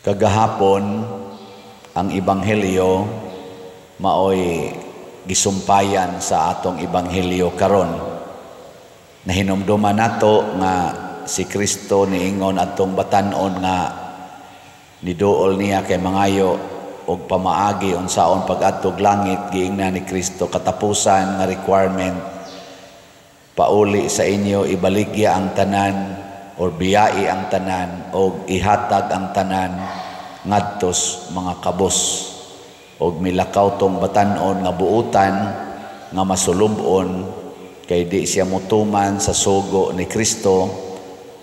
Kagahapon ang ebanghelyo maoy gisumpayan sa atong ebanghelyo karon. Nahinumduman nato nga si Kristo niingon atong batan-on nga niduol niya kay mangayo og pamaagi unsaon pag-adtog langit giingna ni Kristo katapusan nga requirement pauli sa inyo ibaligya ang tanan or biyai ang tanan o ihatag ang tanan ngadtos mga kabos o milakaw tong batan-on nga buutan nga masulubon kay di siya mutuman sa sugo ni Kristo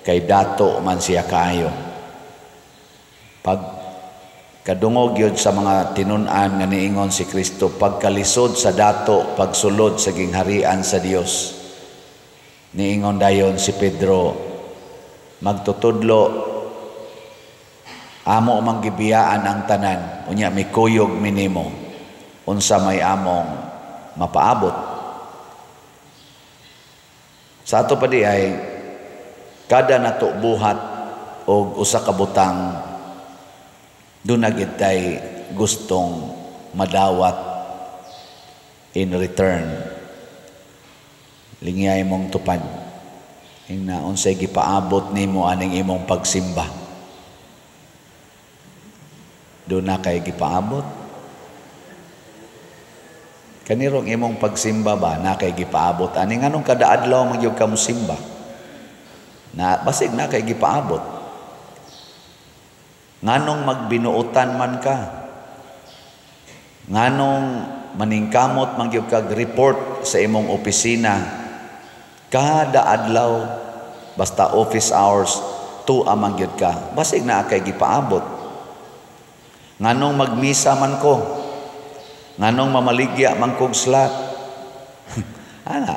kay dato man siya kaayo. Pag kadungog yun sa mga tinun-an nga niingon si Kristo, pagkalisod sa dato, pagsulod sa gingharian sa Dios. Niingon dayon si Pedro, magtutudlo amo manggibiyaan ang tanan unya mikuyog minimo unsa may among mapaabot. Sa ato pa di ay kada nato buhat og usa ka butang doon na gitay gustong madawat in return. Lingay mong tupad na unsay gipaabot nimo aning imong pagsimba. Doon na kay gipaabot. Kanirong imong pagsimba ba na kay gipaabot aning anong kada adlaw magyud ka mosimba. Na basig na kay gipaabot. Nganong magbinuutan man ka. Nganong maningkamot magyud kag report sa imong opisina. Kada adlaw basta office hours 2 amang gyud ka. Basig na kay gipaabot. Nganong magmisa man ko. Nganong mamaligya man kog slat. Ana.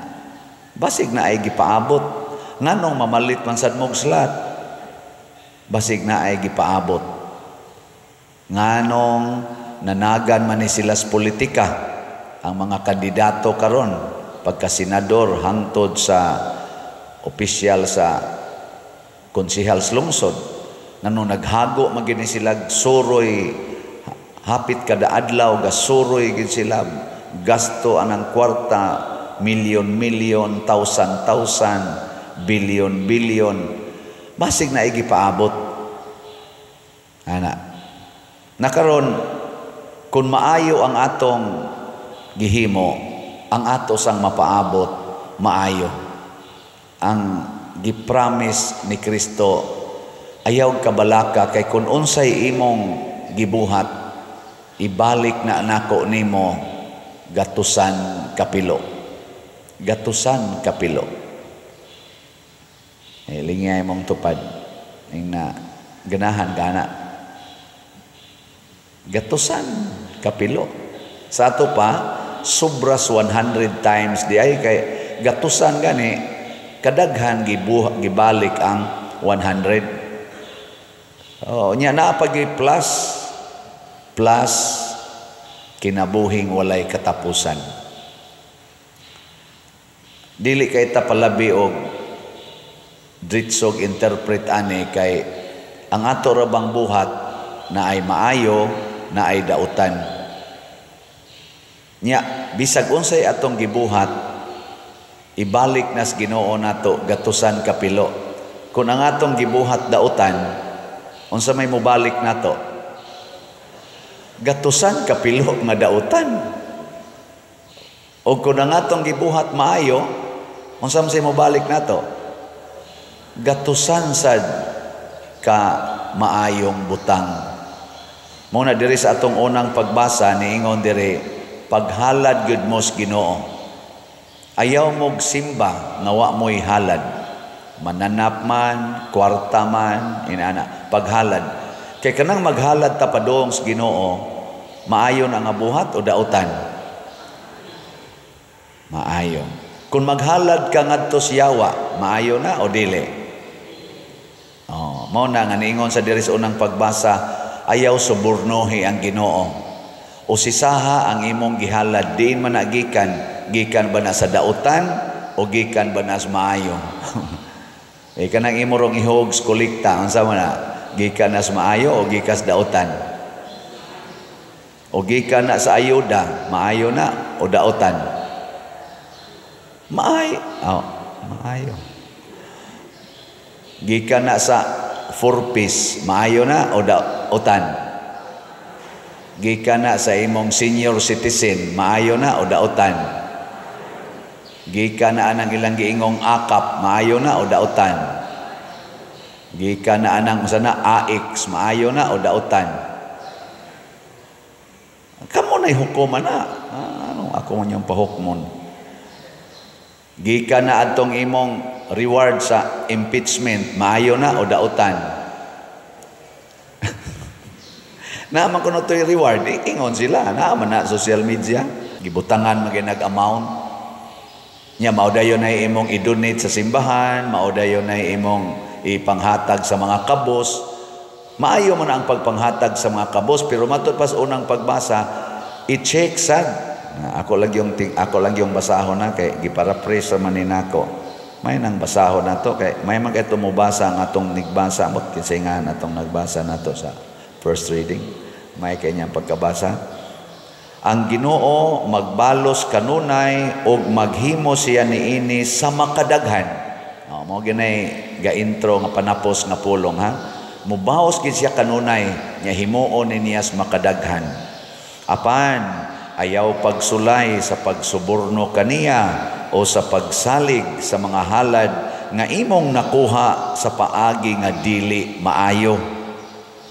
Basig na ay gipaabot. Nganong mamalit man sad mog slat. Basig na ay gipaabot. Nganong nanagan man ni sila sa politika ang mga kandidato karon pagka senador hangtod sa opisyal sa konsehal sa lungsod nganong naghago magini sila suroy hapit kada adlaw gasuroy gid sila gasto anang kwarta milyon-milyon tausan bilyon-bilyon basig na igipaabot ana nakaron kun maayo ang atong gihimo ang ato sang mapaabot maayo ang gipromise ni Kristo ayaw kabalaka kay kun unsay imong gibuhat ibalik na nako nimo gatusan kapilo lingay mong tupad ning na ganahan gana gatusan kapilo sa ato pa sobras 100 times di ay kay gatusan gani kadaghan gibalik ang 100 nya na pag plus kinabuhing walay katapusan dili kay ta palabi og dritsog interpret ani kay ang ato ra bang buhat na ay maayo na ay dautan nya bisag unsay atong gibuhat ibalik nas Ginoo nato gatusan kapilo kun ang atong gibuhat dautan unsa may mobalik nato gatusan kapilo nga dautan o kun ang atong gibuhat maayo unsa may mobalik nato gatusan sad ka maayong butang. Muna diri sa atong unang pagbasa niingon diri paghalad gyud mo sa Ginoo. Ayaw mog simba nga wa mo'y halad. Mananap man, kwarta man, inana paghalad. Kay kanang maghalad ta padung sa Ginoo, maayo na nga buhat o dautan. Maayo. Kung maghalad ka ngadto sa yawa, maayo na o dili. Mao na nga niingon sa diri sa unang pagbasa, ayaw subornohi ang Ginoo. O sisaha ang imong gihalad, diin man nagikan, gikan ba na sa dautan o gikan ba na sa maayo? Kanang imo rong ihog sa kolekta, unsa man na, Gikan na sa maayo o gikas daotan? O gikan na sa ayuda, maayo na o daotan? Maayo. Gikan na sa 4-piece, maayo na o daotan? Gikan na sa imong senior citizen, maayo na o daotan? Gikan na anang ilang giingong akap, maayo na o daotan? Gikan na anang sana AX, maayo na o daotan? Kamo na'y hukuman na. Ako man yung pahukmon. Gikan na atong imong reward sa impeachment, maayo na o daotan? Naaman ko na ito yung reward, ingon sila. Naaman na social media. Gibutangan maginag-amount. Nya, maudayon na imong i-donate sa simbahan, maudayon na imong ipanghatag sa mga kabos. Maayo man ang pagpanghatag sa mga kabos, pero matod pas unang pagbasa, i-check sad. Ako lang yung basahon na kay giparaphrase man ni nako. May nang basahon na to kay may man kay tumubasa ang atong nigbasa mo kinsay nga atong nagbasa nato sa first reading. May kanyang pagkabasa. Ang Ginoo magbalos kanunay og maghimo siya niini sa makadaghan. Mo ginay ga-intro nga panapos nga pulong ha. Mubaos gid siya kanunay nya himuon niyas makadaghan. Apan ayaw pagsulay sa pagsuborno kaniya o sa pagsalig sa mga halad nga imong nakuha sa paagi nga dili maayo.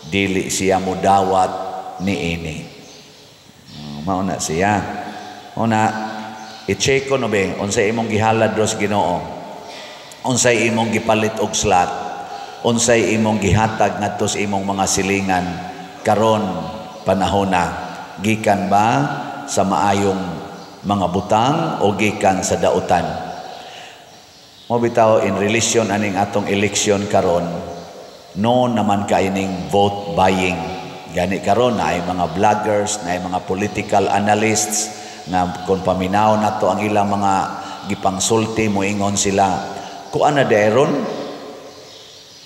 Dili siya mudawat niini. Mao na siya. Una i-check ko no be unsay imong gihalad dos Ginoo. Unsay imong gipalit og slot, unsay imong gihatag ngadto sa imong mga silingan karon panahon na, gikan ba sa maayong mga butang o gikan sa dautan? Mo bitaw in relation aning atong election karon, no naman kaining vote buying. Gani karon na ay mga vloggers, na ay mga political analysts na kung paminaw nato ang ilang mga gipangsulti moingon sila kuan na dayron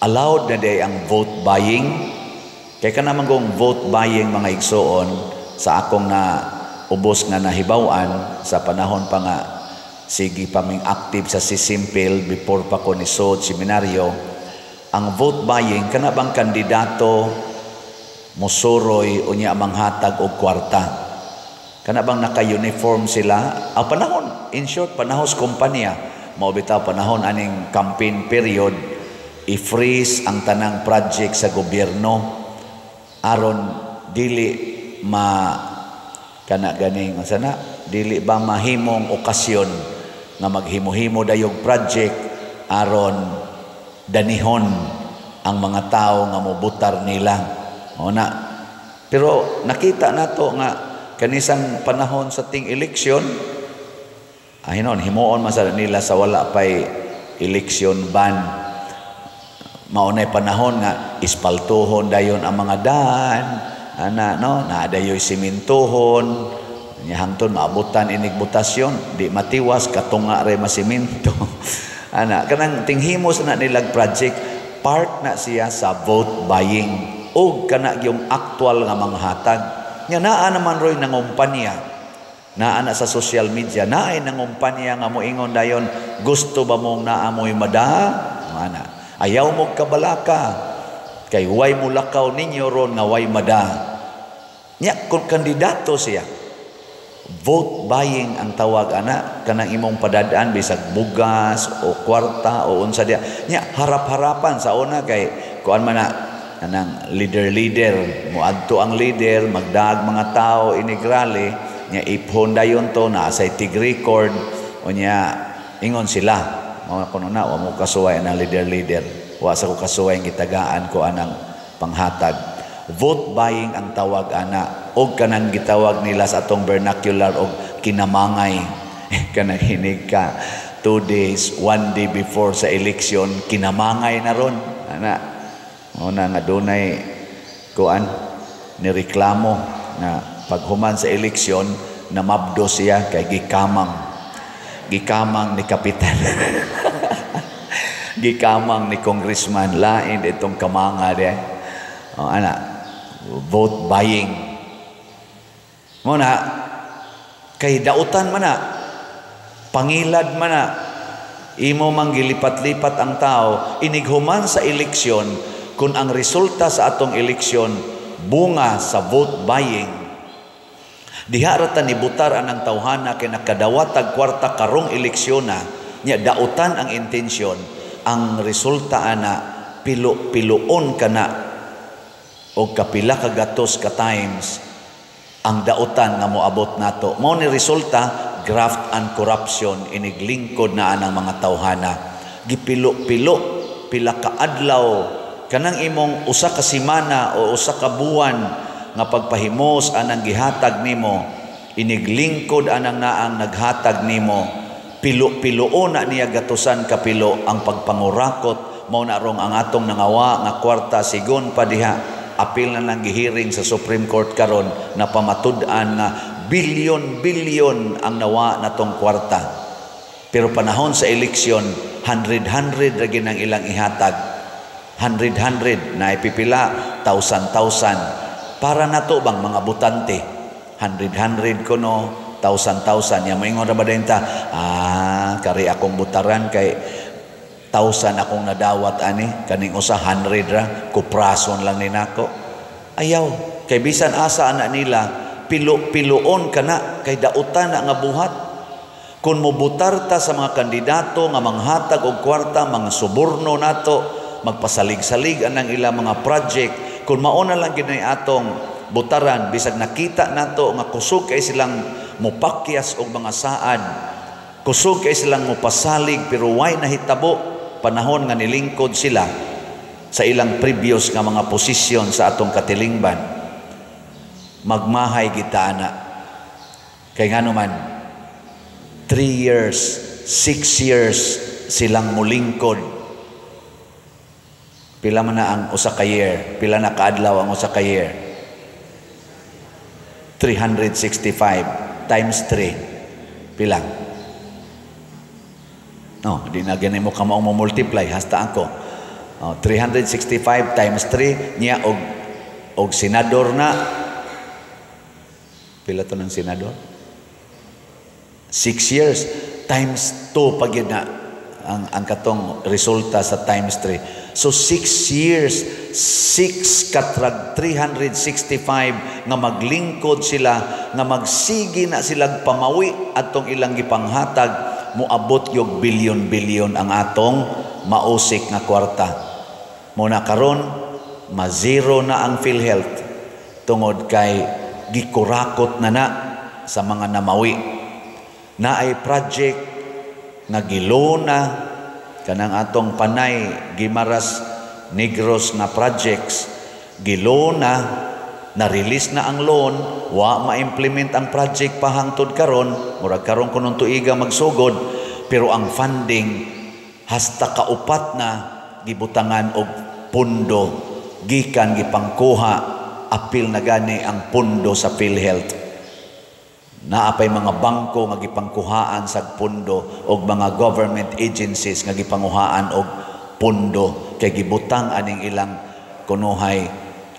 allowed na day ang vote buying. Kaya ka naman kong vote buying mga igsoon sa akong na ubos nga nahibawan sa panahon pa nga sige paming active sa Sisimpil before pa ko ni Sod Seminaryo. Ang vote buying kana bang kandidato musuroy unya manghatag og kwarta, kana bang naka-uniform sila ang panahon, in short panahos kumpanya. Mao bitaw panahon aning campaign period, i-freeze ang tanang project sa gobyerno aron dili kana ganing sana dili ba mahimong okasyon nga maghimo-himo dayog project aron danihon ang mga tao nga mobutar nila. Ona. Pero nakita nato nga kanisang panahon sa ting eleksyon hinon himuon man sa nila sa wala pay election ban. Maunay panahon nga ispaltuhon dayon ang mga daan na dayoy simintuhon nya hangtod maabutan inig butasyon di matiwas katunga ray masiminto. Kanang tinghimos na nilag project part na siya sa vote buying o kana yung actual nga manghatag nya naa naman roy nangumpanya. Naa na sa social media, naay nangumpanya nga moingon dayon, gusto ba mong naamoy mada? Mana, ayaw mo kabalaka, kay way mulakaw ninyo ron nga way mada. Nya, kung kandidato siya, vote buying ang tawag kanang imong padadaan, bisag bugas o kwarta o unsa dia. Nya, harap-harapan sa una kay, kuan man na, kanang leader, muadto ang leader, magdag mga tao, inigrali, nya iphon dayon to na sa tig record o nya ingon sila mga kuno na wa mo kasuway na leader wa sa ko kasuway ang gitagaan ko anang panghatag. Vote buying ang tawag og kanang gitawag nila sa atong vernacular og kinamangay. Kanang hinig ka 2 days 1 day before sa election kinamangay na ron una nga dunay kuan ni reklamo na paghuman sa eleksyon namabdo siya kay gikamang ni kapitan. Gikamang ni congressman lain itong kamanga de vote buying. Muna, kay dautan man na, pangilad man na, imo mang gilipat-lipat ang tao, inighuman sa eleksyon, kung ang resulta sa atong eleksyon, bunga sa vote buying, diha rata ni butar anang tawhana kay nakadawat tag kwarta karong eleksyon na, nya dautan ang intensyon, ang resulta ana pilo-piloon kana o kapila ka gatos ka times ang dautan nga moabot nato. Mao ni resulta graft and corruption, iniglingkod na anang mga tawhana, gipilo-pilo pila ka adlaw kanang imong usa ka semana o usa ka buwan nga pagpahimos anang gihatag nimo, iniglingkod anang naang naghatag nimo, pilo-piloon na niya gatusan kapilo ang pagpangurakot. Mao na rong ang atong nangawa nga kwarta sigon pa diha, apil na lang gihiring sa Supreme Court karon na pamatud-an nga bilyon-bilyon ang nawa natong kwarta. Pero panahon sa eleksyon, 100 ra gid ang ilang ihatag. 100 na ipipila, 1,000 para nato bang mga butante. 100 kuno, 1,000 ya moingon ra ba denta, kari akong butaran kay 1,000 akong nadawat ani, kaning usa 100 ra, kuprason lang ni nako. Ayaw, kay bisan asa ana nila, pilo-piloon kana kay dautan na nga buhat. Kung mobutar ta sa mga kandidato nga manghatag og kwarta, mga suborno nato, magpasalig-salig anang ilang mga project, kung mauna lang gid atong butaran, bisag nakita nato nga kusog kay silang mopakyas og mga saad, kusog kay silang mopasalig pero way nahitabo panahon nga nilingkod sila sa ilang previous nga mga posisyon sa atong katilingban, magmahay kita na. Kay nga naman 3 years, 6 years silang mulingkod. Pila man na ang usa ka year, pila na kaadlaw ang usa ka year? 365 times 3 pila? No, di na ganun mo ka mo multiply, hasta ako. 365 times 3 niya og senador na. Pila to ng senador? 6 years times 2 pag yun na ang katong resulta sa times 3. So 6 years, 6 katrag 365 nga maglingkod sila, nga magsigi na silang pamawi atong ilang gipanghatag, moabot yung bilyon-bilyon ang atong mausik nga kwarta. Muna karon ma-zero na ang PhilHealth tungod kay gikurakot na sa mga namawi. Na ay project nga gilona kanang atong Panay Guimaras Negros na projects, gilona na-release na ang loan, wa ma-implement ang project pa hangtod karon, murag karon kunon tuiga magsugod, pero ang funding hasta kaupat na gibutangan og pundo, gikan gipangkuha, apil na gani ang pundo sa PhilHealth. Naapay mga bangko nga gipangkuhaan sa pundo og mga government agencies nga gipanguhaan og pundo kay gibutang aning ilang kunuhay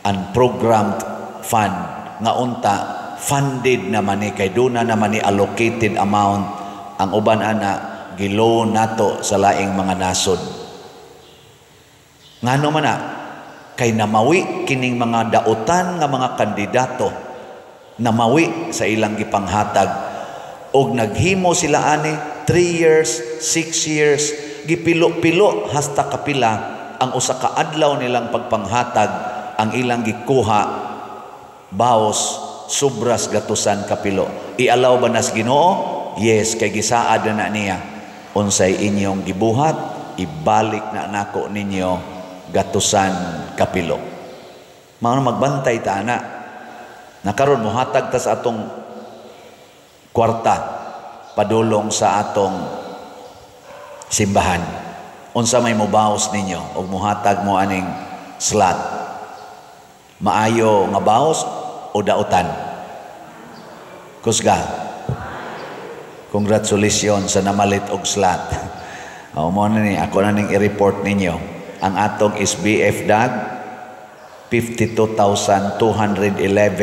unprogrammed fund nga unta funded naman ni kay duna naman ni allocated amount ang uban ana giloan nato sa laing mga nasod. Ngano man na kay namawi kining mga dautan nga mga kandidato, namawi sa ilang gipanghatag og naghimo sila ani 3 years, 6 years, gipilo-pilo hasta kapila ang usa ka adlaw nilang pagpanghatag ang ilang gikuha baos subras gatusan kapilo. Ialaw ba nas Ginoo? Yes, kay gisaad na niya. Unsay inyong gibuhat, ibalik na nako ninyo gatusan kapilo. Mga magbantay ta na. Nakaroon muhatag ta sa atong kwarta padulong sa atong simbahan. Unsa may mubaos ninyo og muhatag mo aning slot. Maayo nga baos o dautan? Kusga. Congratulations sa namalit og slot. Mo na ni ako na ning i-report ninyo ang atong SBF dag 52,211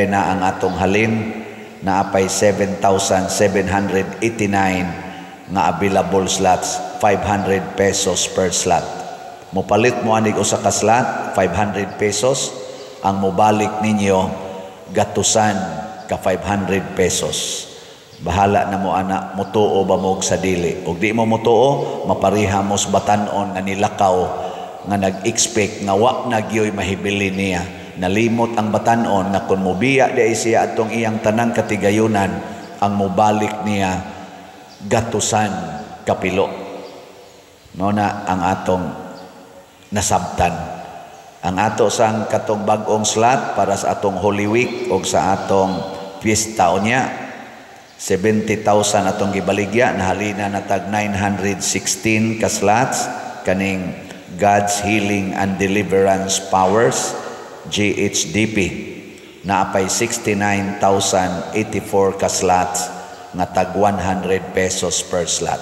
na ang atong halin, naapay 7,789 nga available slots, 500 pesos per slot. Mupalit mo anig usa ka slot, 500 pesos, ang mubalik ninyo gatusan ka 500 pesos. Bahala na mo ana, mutuo ba mo sa dili. Ug di mo mutuo, mapariha mo sa batanon nga nilakaw nga nag-expect nga wa na gyoy mahibili niya. Nalimot ang batanon nga kung mubiya di siya atong iyang tanang katigayunan, ang mubalik niya gatusan kapilo. Mao na ang atong nasabtan. Ang ato sang katong bag-ong slot para sa atong Holy Week o sa atong piyesta niya, 70,000 atong gibaligya, nahalina na tag 916 ka slots kaning God's Healing and Deliverance Powers, GHDP. Naapay 69,084 ka slots nga tag 100 pesos per slot.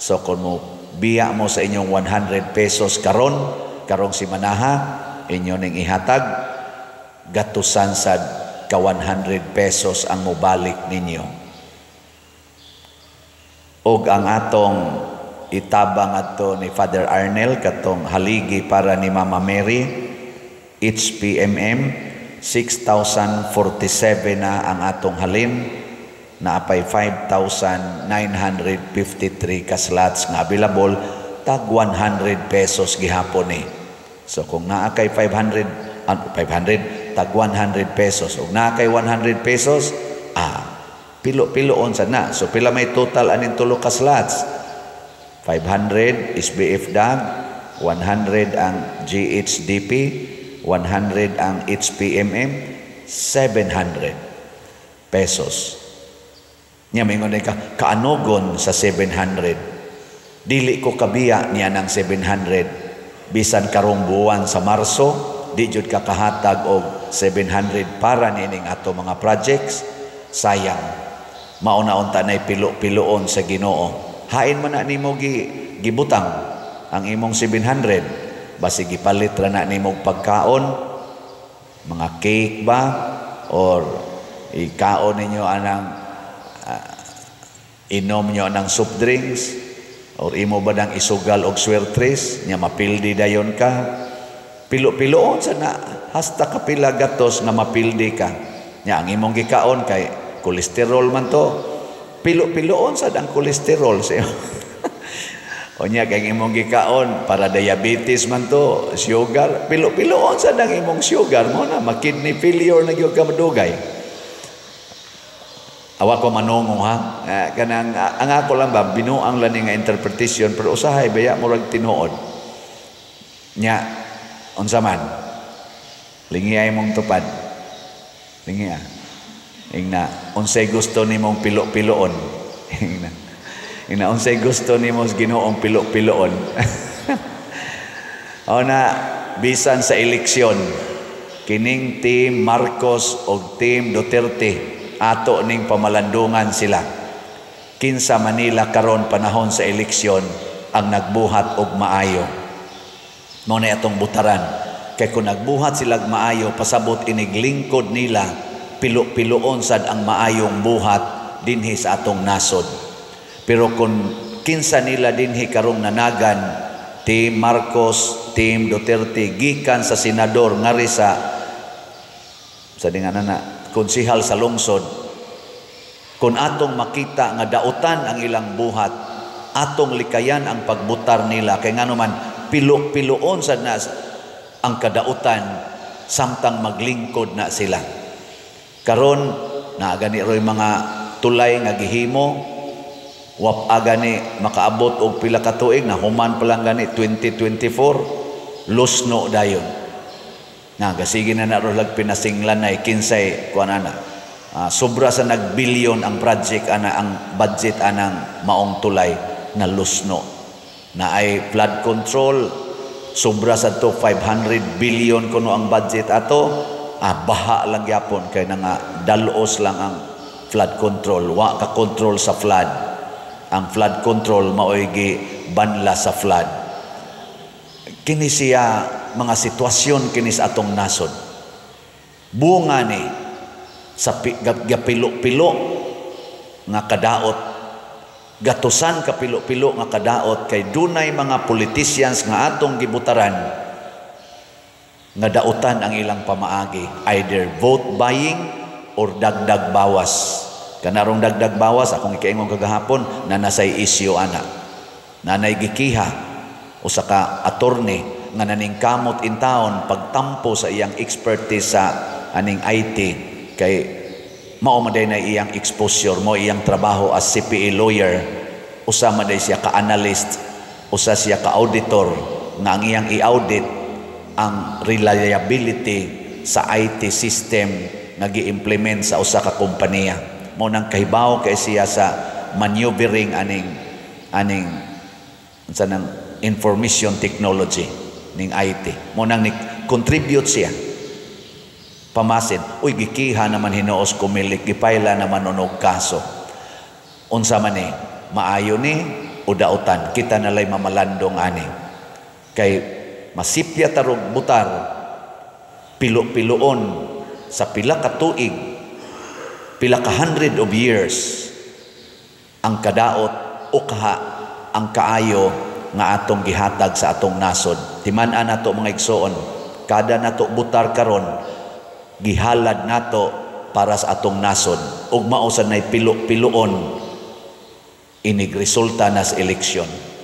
So kung mo biya mo sa inyong 100 pesos karong simanaha, inyo ning ihatag, gatusan sad ka 100 pesos ang mobalik ninyo. Og ang atong itabang ato ni Father Arnel katong haligi para ni Mama Mary, each PMM 6,047 na ang atong halin, naapay 5,953 ka slots nga available, tag 100 pesos gihapon ni. So kung naa kay 500 tag 100 pesos, ug naa kay 100 pesos, pilo-piloon sa na. So pila may total aning tulo ka slots? 500 is BFDAG, 100 ang GHDP, 100 ang HPMM, 700 pesos. Nya mingon ka kaanogon sa 700. Dili ko kabiya niya ng 700. Bisan karong buwan sa Marso, di jud ka kahatag og 700 para nining ato mga projects. Sayang. Mauna-unta na'y pilo-piloon sa Ginoo. Hain man na nimo gibutang ang imong 700. Basi gipalit ra na nimo pagkaon, mga cake ba, or ikaon ninyo anang inom nyo anang soft drinks, or imo ba nang isugal og swertres, nya mapildi dayon ka. Pilo-piloon sa na, hasta kapila gatos nga mapildi ka. Nya ang imong gikaon kay kolesterol man to, pilo-piloon sad ang kolesterol siya. O nya kay imong gikaon para diabetes man to, sugar, pilo-piloon sad ang imong sugar mo na ma-kidney failure na gyud ka madugay. Awa ko manungo ha. Kanang ang ako lang ba binuang lang nga interpretation pero usahay baya murag tinuod. Nya unsa man? Lingiay mong tupad. Lingiya. Ingna unsay gusto nimong pilo-piloon. Ingna unsay gusto nimo Ginoong pilo-piloon. O na bisan sa eleksyon kining team Marcos o team Duterte ato ning pamalandungan sila. Kinsa Manila karon panahon sa eleksyon ang nagbuhat og maayo. Mao na atong butaran. Kay kung nagbuhat sila maayo pasabot iniglingkod nila, pilo-piloon sad ang maayong buhat dinhi sa atong nasod. Pero kung kinsa nila dinhi karong nanagan, team Marcos, team Duterte, gikan sa senador ngari sa dinganan na konsihal sa lungsod, kung atong makita nga dautan ang ilang buhat, atong likayan ang pagbutar nila. Kay ngano man pilo-piloon sad na ang kadautan samtang maglingkod na sila. Karon na gani roy mga tulay nga gihimo, wap gani makaabot og pila ka tuig na human pa lang gani 2024, lusno dayon. Nga gasige na narolag pinasinglan na kinsay kuan ana. Sobra sa nagbilyon ang project ana, ang budget anang maong tulay na lusno. Na ay flood control, sobra sa to 500 billion kuno ang budget ato. Baha lang yapon kay nga dalos lang ang flood control. Wa ka control sa flood. Ang flood control maoy gi banla sa flood. Kini siya mga sitwasyon kini sa atong nasod. Bunga ni sa gapilo-pilo nga kadaot, gatusan kapilo-pilo nga kadaot kay dunay mga politicians nga atong gibutaran nga dautan ang ilang pamaagi, either vote buying or dagdag bawas. Kanarong dagdag bawas, akong ikaingon kagahapon, na nasay isyo ana. Nanay gikiha o saka attorney nga naningkamot in town pagtampo sa iyang expertise sa aning IT kay mao maday na iyang exposure mo, iyang trabaho as CPA lawyer, usa maday siya ka analyst, usa siya ka auditor nga ang iyang i-audit ang reliability sa IT system nga gi-implement sa usa ka kompanya. Mo nang kahibaw kay siya sa maneuvering aning sa nang information technology ning IT. Mo nang ni contribute siya. Pamasin, uy gikiha naman hinuos kumilik, gipayla naman unog kaso. Unsa man ni maayo ni o dautan, kita nalay mamalandong ani. Kay masipya tarog butar, pilo-piloon sa pila ka tuig, pila ka 100 of years, ang kadaot o kaha ang kaayo nga atong gihatag sa atong nasod. Timan-an nato mga igsoon, kada nato butar karon, gihalad nato para sa atong nasod. Ug mao sa nay pilo-piloon, inig resulta nas eleksyon.